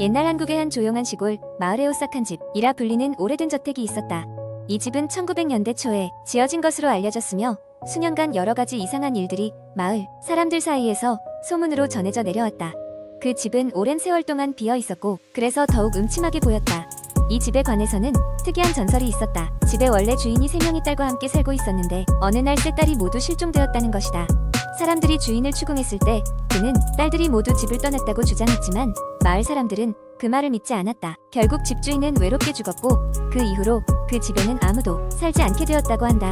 옛날 한국의 한 조용한 시골 마을에 오싹한 집이라 불리는 오래된 저택이 있었다. 이 집은 1900년대 초에 지어진 것으로 알려졌으며 수년간 여러가지 이상한 일들이 마을 사람들 사이에서 소문으로 전해져 내려왔다. 그 집은 오랜 세월 동안 비어 있었고 그래서 더욱 음침하게 보였다. 이 집에 관해서는 특이한 전설이 있었다. 집에 원래 주인이 3명의 딸과 함께 살고 있었는데 어느 날 세 딸이 모두 실종되었다는 것이다. 사람들이 주인을 추궁했을 때 그는 딸들이 모두 집을 떠났다고 주장했지만 마을 사람들은 그 말을 믿지 않았다. 결국 집주인은 외롭게 죽었고 그 이후로 그 집에는 아무도 살지 않게 되었다고 한다.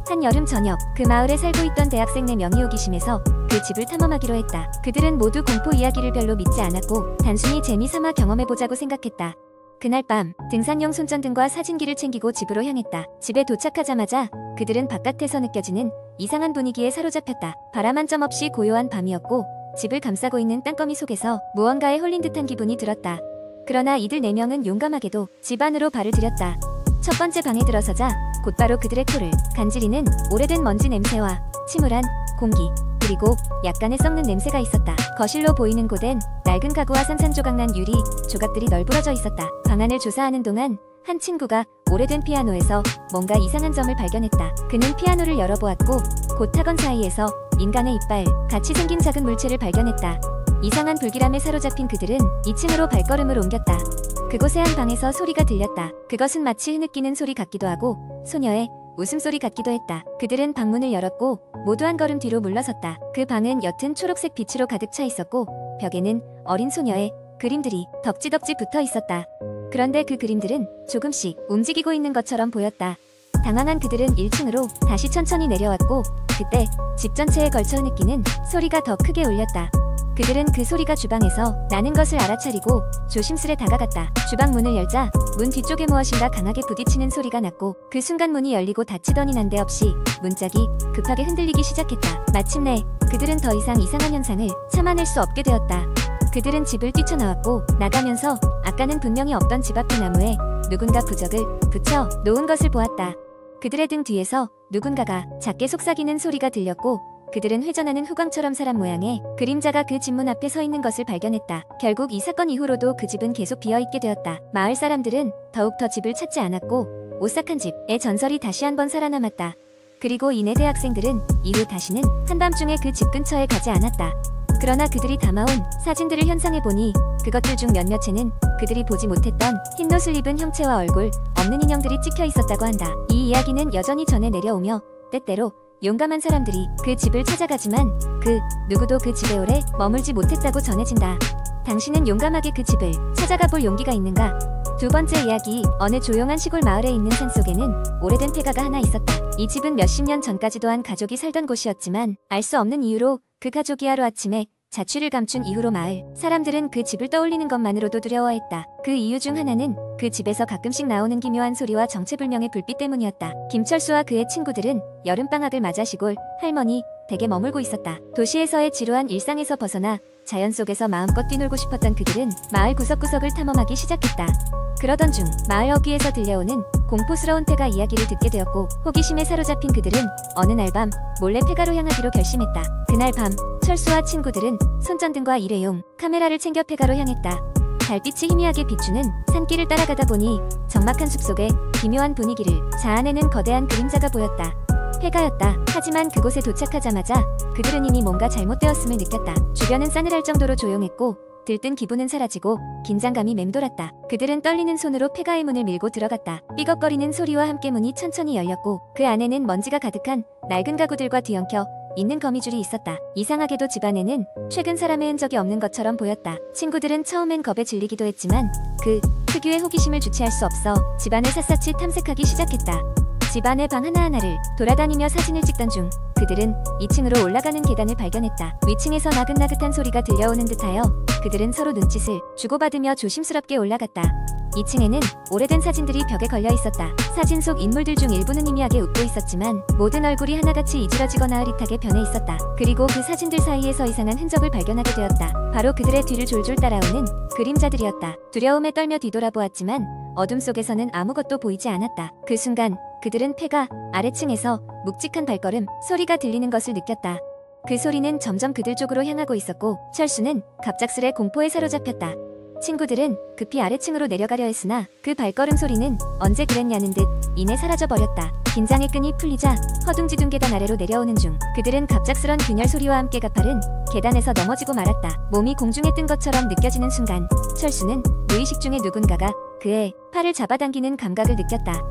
한 여름 저녁 그 마을에 살고 있던 대학생 4명이 호기심에서 그 집을 탐험하기로 했다. 그들은 모두 공포 이야기를 별로 믿지 않았고 단순히 재미삼아 경험해보자고 생각했다. 그날 밤 등산용 손전등과 사진기를 챙기고 집으로 향했다. 집에 도착하자마자 그들은 바깥에서 느껴지는 이상한 분위기에 사로잡혔다. 바람 한 점 없이 고요한 밤이었고 집을 감싸고 있는 땅거미 속에서 무언가에 홀린 듯한 기분이 들었다. 그러나 이들 4명은 용감하게도 집 안으로 발을 들였다. 첫 번째 방에 들어서자 곧바로 그들의 코를 간지리는 오래된 먼지 냄새와 침울한 공기 그리고 약간의 썩는 냄새가 있었다. 거실로 보이는 고된 낡은 가구와 산산조각난 유리 조각들이 널브러져 있었다. 방안을 조사하는 동안 한 친구가 오래된 피아노에서 뭔가 이상한 점을 발견했다. 그는 피아노를 열어보았고 곧 학원 사이에서 인간의 이빨 같이 생긴 작은 물체를 발견했다. 이상한 불길함에 사로잡힌 그들은 2층으로 발걸음을 옮겼다. 그곳의 한 방에서 소리가 들렸다. 그것은 마치 흐느끼는 소리 같기도 하고 소녀의 웃음소리 같기도 했다. 그들은 방문을 열었고 모두 한 걸음 뒤로 물러섰다. 그 방은 옅은 초록색 빛으로 가득 차 있었고 벽에는 어린 소녀의 그림들이 덕지덕지 붙어 있었다. 그런데 그 그림들은 조금씩 움직이고 있는 것처럼 보였다. 당황한 그들은 1층으로 다시 천천히 내려왔고 그때 집 전체에 걸쳐 흐느끼는 소리가 더 크게 울렸다. 그들은 그 소리가 주방에서 나는 것을 알아차리고 조심스레 다가갔다. 주방 문을 열자 문 뒤쪽에 무엇인가 강하게 부딪히는 소리가 났고 그 순간 문이 열리고 닫히더니 난데없이 문짝이 급하게 흔들리기 시작했다. 마침내 그들은 더 이상 이상한 현상을 참아낼 수 없게 되었다. 그들은 집을 뛰쳐나왔고 나가면서 아까는 분명히 없던 집 앞의 나무에 누군가 부적을 붙여 놓은 것을 보았다. 그들의 등 뒤에서 누군가가 작게 속삭이는 소리가 들렸고 그들은 회전하는 후광처럼 사람 모양의 그림자가 그 집문 앞에 서 있는 것을 발견했다. 결국 이 사건 이후로도 그 집은 계속 비어있게 되었다. 마을 사람들은 더욱더 집을 찾지 않았고 오싹한 집의 전설이 다시 한번 살아남았다. 그리고 이내 대학생들은 이후 다시는 한밤중에 그 집 근처에 가지 않았다. 그러나 그들이 담아온 사진들을 현상해보니 그것들 중 몇몇에는 그들이 보지 못했던 흰옷을 입은 형체와 얼굴 없는 인형들이 찍혀 있었다고 한다. 이 이야기는 여전히 전해 내려오며 때때로 용감한 사람들이 그 집을 찾아가지만 그 누구도 그 집에 오래 머물지 못했다고 전해진다. 당신은 용감하게 그 집을 찾아가 볼 용기가 있는가? 두 번째 이야기. 어느 조용한 시골 마을에 있는 산속에는 오래된 폐가가 하나 있었다. 이 집은 몇십 년 전까지도 한 가족이 살던 곳이었지만 알 수 없는 이유로 그 가족이 하루아침에 자취를 감춘 이후로 마을 사람들은 그 집을 떠올리는 것만으로도 두려워했다. 그 이유 중 하나는 그 집에서 가끔씩 나오는 기묘한 소리와 정체불명의 불빛 때문이었다. 김철수와 그의 친구들은 여름방학을 맞아 시골 할머니 댁에 머물고 있었다. 도시에서의 지루한 일상에서 벗어나 자연 속에서 마음껏 뛰놀고 싶었던 그들은 마을 구석구석을 탐험하기 시작했다. 그러던 중 마을 어귀에서 들려오는 공포스러운 폐가 이야기를 듣게 되었고 호기심에 사로잡힌 그들은 어느 날 밤 몰래 폐가로 향하기로 결심했다. 그날 밤 철수와 친구들은 손전등과 일회용 카메라를 챙겨 폐가로 향했다. 달빛이 희미하게 비추는 산길을 따라가다 보니 적막한 숲속에 기묘한 분위기를 자아내는 거대한 그림자가 보였다. 폐가였다. 하지만 그곳에 도착하자마자 그들은 이미 뭔가 잘못되었음을 느꼈다. 주변은 싸늘할 정도로 조용했고 들뜬 기분은 사라지고 긴장감이 맴돌았다. 그들은 떨리는 손으로 폐가의 문을 밀고 들어갔다. 삐걱거리는 소리와 함께 문이 천천히 열렸고 그 안에는 먼지가 가득한 낡은 가구들과 뒤엉켜 있는 거미줄이 있었다. 이상하게도 집안에는 최근 사람의 흔적이 없는 것처럼 보였다. 친구들은 처음엔 겁에 질리기도 했지만 그 특유의 호기심을 주체할 수 없어 집안을 샅샅이 탐색하기 시작했다. 집안의 방 하나하나를 돌아다니며 사진을 찍던 중 그들은 2층으로 올라가는 계단을 발견했다. 위층에서 나긋나긋한 소리가 들려오는 듯하여 그들은 서로 눈짓을 주고받으며 조심스럽게 올라갔다. 2층에는 오래된 사진들이 벽에 걸려 있었다. 사진 속 인물들 중 일부는 희미하게 웃고 있었지만 모든 얼굴이 하나같이 이지러지거나 흐릿하게 변해 있었다. 그리고 그 사진들 사이에서 이상한 흔적을 발견하게 되었다. 바로 그들의 뒤를 졸졸 따라오는 그림자들이었다. 두려움에 떨며 뒤돌아보았지만 어둠 속에서는 아무것도 보이지 않았다. 그 순간 그들은 폐가 아래층에서 묵직한 발걸음 소리가 들리는 것을 느꼈다. 그 소리는 점점 그들 쪽으로 향하고 있었고 철수는 갑작스레 공포에 사로잡혔다. 친구들은 급히 아래층으로 내려가려 했으나 그 발걸음 소리는 언제 그랬냐는 듯 이내 사라져버렸다. 긴장의 끈이 풀리자 허둥지둥 계단 아래로 내려오는 중 그들은 갑작스런 균열 소리와 함께 가파른 계단에서 넘어지고 말았다. 몸이 공중에 뜬 것처럼 느껴지는 순간 철수는 무의식 중에 누군가가 그의 팔을 잡아당기는 감각을 느꼈다.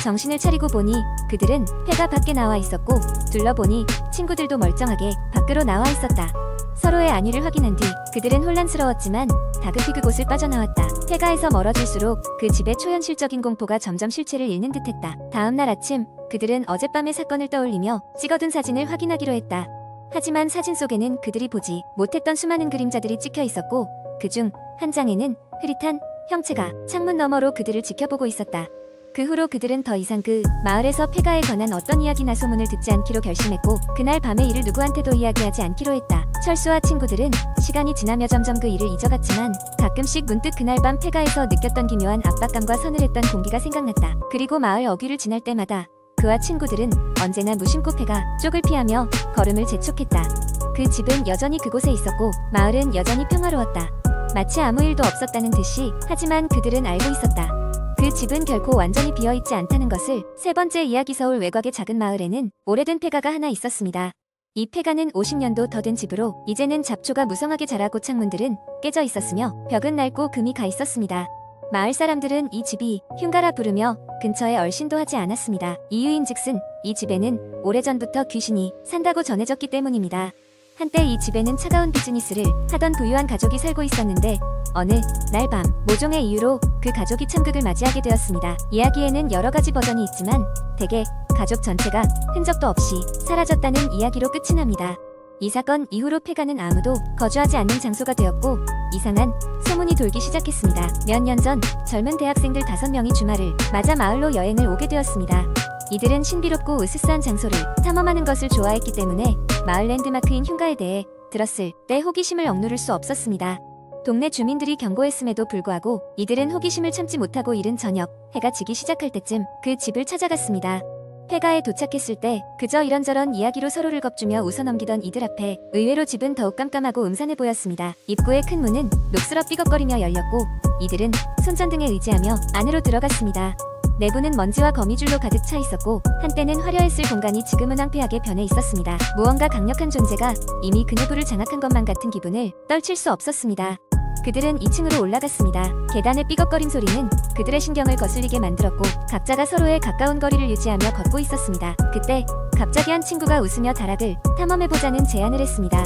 정신을 차리고 보니 그들은 폐가 밖에 나와 있었고 둘러보니 친구들도 멀쩡하게 밖으로 나와 있었다. 서로의 안위를 확인한 뒤 그들은 혼란스러웠지만 다급히 그곳을 빠져나왔다. 폐가에서 멀어질수록 그 집의 초현실적인 공포가 점점 실체를 잃는 듯했다. 다음날 아침 그들은 어젯밤의 사건을 떠올리며 찍어둔 사진을 확인하기로 했다. 하지만 사진 속에는 그들이 보지 못했던 수많은 그림자들이 찍혀 있었고 그중 한 장에는 흐릿한 형체가 창문 너머로 그들을 지켜보고 있었다. 그 후로 그들은 더 이상 그 마을에서 폐가에 관한 어떤 이야기나 소문을 듣지 않기로 결심했고 그날 밤의 일을 누구한테도 이야기하지 않기로 했다. 철수와 친구들은 시간이 지나며 점점 그 일을 잊어갔지만 가끔씩 문득 그날 밤 폐가에서 느꼈던 기묘한 압박감과 서늘했던 공기가 생각났다. 그리고 마을 어귀를 지날 때마다 그와 친구들은 언제나 무심코 폐가 쪽을 피하며 걸음을 재촉했다. 그 집은 여전히 그곳에 있었고 마을은 여전히 평화로웠다. 마치 아무 일도 없었다는 듯이. 하지만 그들은 알고 있었다. 그 집은 결코 완전히 비어있지 않다는 것을. 세 번째 이야기. 서울 외곽의 작은 마을에는 오래된 폐가가 하나 있었습니다. 이 폐가는 50년도 더 된 집으로 이제는 잡초가 무성하게 자라고 창문들은 깨져 있었으며 벽은 낡고 금이 가 있었습니다. 마을 사람들은 이 집이 흉가라 부르며 근처에 얼씬도 하지 않았습니다. 이유인즉슨 이 집에는 오래전부터 귀신이 산다고 전해졌기 때문입니다. 한때 이 집에는 차가운 비즈니스를 하던 부유한 가족이 살고 있었는데 어느 날 밤 모종의 이유로 그 가족이 참극을 맞이하게 되었습니다. 이야기에는 여러 가지 버전이 있지만 대개 가족 전체가 흔적도 없이 사라졌다는 이야기로 끝이 납니다. 이 사건 이후로 폐가는 아무도 거주하지 않는 장소가 되었고 이상한 소문이 돌기 시작했습니다. 몇 년 전 젊은 대학생들 5명이 주말을 맞아 마을로 여행을 오게 되었습니다. 이들은 신비롭고 으스스한 장소를 탐험하는 것을 좋아했기 때문에 마을 랜드마크인 흉가에 대해 들었을 때 호기심을 억누를 수 없었습니다. 동네 주민들이 경고했음에도 불구하고 이들은 호기심을 참지 못하고 이른 저녁 해가 지기 시작할 때쯤 그 집을 찾아갔습니다. 폐가에 도착했을 때 그저 이런저런 이야기로 서로를 겁주며 웃어넘기던 이들 앞에 의외로 집은 더욱 깜깜하고 음산해 보였습니다. 입구의 큰 문은 녹슬어 삐걱거리며 열렸고 이들은 손전등에 의지하며 안으로 들어갔습니다. 내부는 먼지와 거미줄로 가득 차 있었고 한때는 화려했을 공간이 지금은 황폐하게 변해 있었습니다. 무언가 강력한 존재가 이미 그 내부를 장악한 것만 같은 기분을 떨칠 수 없었습니다. 그들은 2층으로 올라갔습니다. 계단의 삐걱거림 소리는 그들의 신경을 거슬리게 만들었고 각자가 서로의 가까운 거리를 유지하며 걷고 있었습니다. 그때 갑자기 한 친구가 웃으며 다락을 탐험해보자는 제안을 했습니다.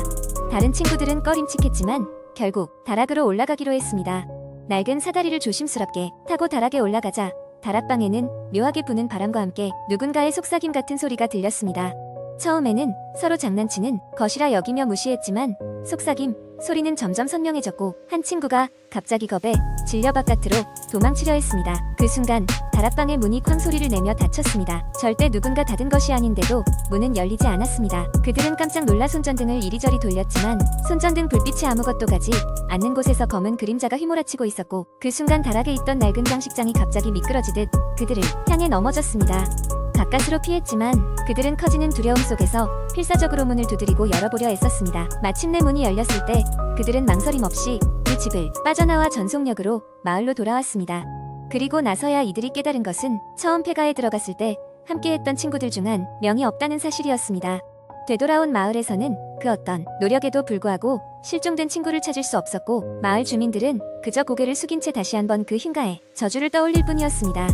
다른 친구들은 꺼림칙했지만 결국 다락으로 올라가기로 했습니다. 낡은 사다리를 조심스럽게 타고 다락에 올라가자 다락방에는 묘하게 부는 바람과 함께 누군가의 속삭임 같은 소리가 들렸습니다. 처음에는 서로 장난치는 것이라 여기며 무시했지만 속삭임 소리는 점점 선명해졌고 한 친구가 갑자기 겁에 질려 바깥으로 도망치려 했습니다. 그 순간 다락방의 문이 쾅 소리를 내며 닫혔습니다. 절대 누군가 닫은 것이 아닌데도 문은 열리지 않았습니다. 그들은 깜짝 놀라 손전등을 이리저리 돌렸지만 손전등 불빛이 아무것도 가지 않는 곳에서 검은 그림자가 휘몰아치고 있었고 그 순간 다락에 있던 낡은 장식장이 갑자기 미끄러지듯 그들을 향해 넘어졌습니다. 가까스로 피했지만 그들은 커지는 두려움 속에서 필사적으로 문을 두드리고 열어보려 애썼습니다. 마침내 문이 열렸을 때 그들은 망설임 없이 그 집을 빠져나와 전속력으로 마을로 돌아왔습니다. 그리고 나서야 이들이 깨달은 것은 처음 폐가에 들어갔을 때 함께했던 친구들 중 한 명이 없다는 사실이었습니다. 되돌아온 마을에서는 그 어떤 노력에도 불구하고 실종된 친구를 찾을 수 없었고 마을 주민들은 그저 고개를 숙인 채 다시 한번 그 흉가의 저주를 떠올릴 뿐이었습니다.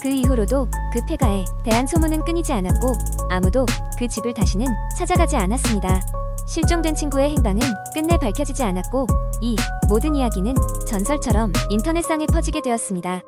그 이후로도 그 폐가에 대한 소문은 끊이지 않았고 아무도 그 집을 다시는 찾아가지 않았습니다. 실종된 친구의 행방은 끝내 밝혀지지 않았고 이 모든 이야기는 전설처럼 인터넷상에 퍼지게 되었습니다.